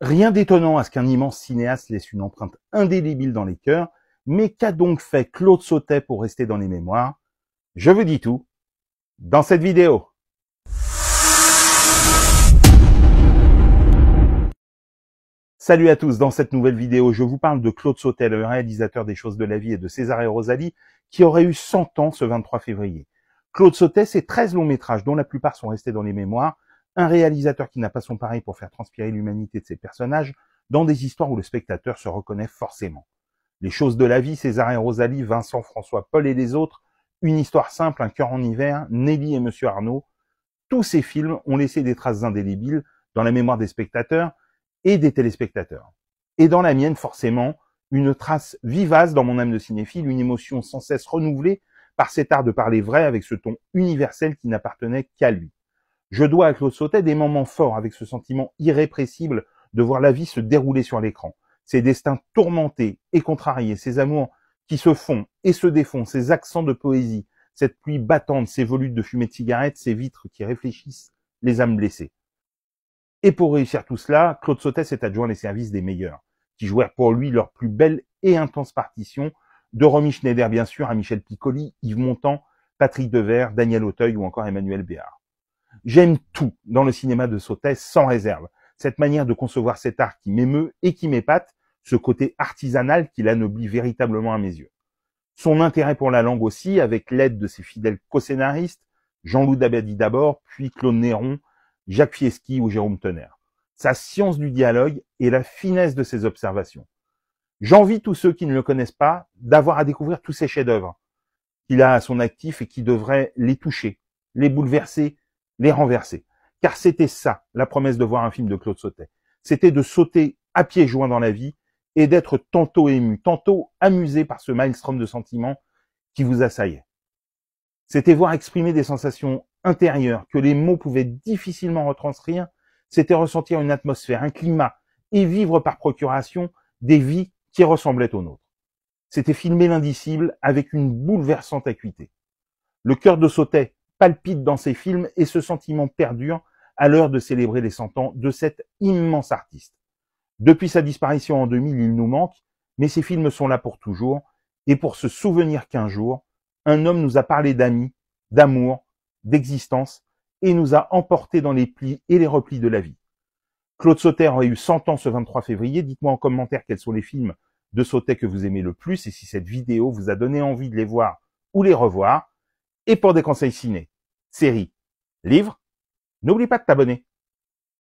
Rien d'étonnant à ce qu'un immense cinéaste laisse une empreinte indélébile dans les cœurs, mais qu'a donc fait Claude Sautet pour rester dans les mémoires? Je vous dis tout dans cette vidéo. Salut à tous, dans cette nouvelle vidéo, je vous parle de Claude Sautet, le réalisateur des Choses de la vie et de César et Rosalie, qui aurait eu 100 ans ce 23 février. Claude Sautet, c'est 13 longs métrages, dont la plupart sont restés dans les mémoires, un réalisateur qui n'a pas son pareil pour faire transpirer l'humanité de ses personnages, dans des histoires où le spectateur se reconnaît forcément. Les Choses de la vie, César et Rosalie, Vincent, François, Paul et les autres, Une histoire simple, Un cœur en hiver, Nelly et Monsieur Arnaud, tous ces films ont laissé des traces indélébiles dans la mémoire des spectateurs et des téléspectateurs. Et dans la mienne, forcément, une trace vivace dans mon âme de cinéphile, une émotion sans cesse renouvelée par cet art de parler vrai avec ce ton universel qui n'appartenait qu'à lui. Je dois à Claude Sautet des moments forts avec ce sentiment irrépressible de voir la vie se dérouler sur l'écran. Ses destins tourmentés et contrariés, ses amours qui se font et se défont, ses accents de poésie, cette pluie battante, ces volutes de fumée de cigarette, ces vitres qui réfléchissent les âmes blessées. Et pour réussir tout cela, Claude Sautet s'est adjoint les services des meilleurs, qui jouèrent pour lui leur plus belle et intense partition, de Romy Schneider bien sûr à Michel Piccoli, Yves Montand, Patrick Devers, Daniel Auteuil ou encore Emmanuel Béard. J'aime tout dans le cinéma de Sautet sans réserve, cette manière de concevoir cet art qui m'émeut et qui m'épate, ce côté artisanal qui l'anoblit véritablement à mes yeux. Son intérêt pour la langue aussi, avec l'aide de ses fidèles co-scénaristes, Jean-Loup Dabadi d'abord, puis Claude Néron, Jacques Fieschi ou Jérôme Tener. Sa science du dialogue et la finesse de ses observations. J'envie tous ceux qui ne le connaissent pas d'avoir à découvrir tous ces chefs-d'œuvre qu'il a à son actif et qui devraient les toucher, les bouleverser, les renverser. Car c'était ça, la promesse de voir un film de Claude Sautet. C'était de sauter à pieds joints dans la vie et d'être tantôt ému, tantôt amusé par ce maelstrom de sentiments qui vous assaillait. C'était voir exprimer des sensations intérieures que les mots pouvaient difficilement retranscrire, c'était ressentir une atmosphère, un climat, et vivre par procuration des vies qui ressemblaient aux nôtres. C'était filmer l'indicible avec une bouleversante acuité. Le cœur de Sautet palpite dans ses films et ce sentiment perdure à l'heure de célébrer les 100 ans de cet immense artiste. Depuis sa disparition en 2000, il nous manque, mais ses films sont là pour toujours, et pour se souvenir qu'un jour, un homme nous a parlé d'amis, d'amour, d'existence, et nous a emportés dans les plis et les replis de la vie. Claude Sautet aurait eu 100 ans ce 23 février. Dites-moi en commentaire quels sont les films de Sautet que vous aimez le plus et si cette vidéo vous a donné envie de les voir ou les revoir. Et pour des conseils ciné, séries, livres, n'oublie pas de t'abonner.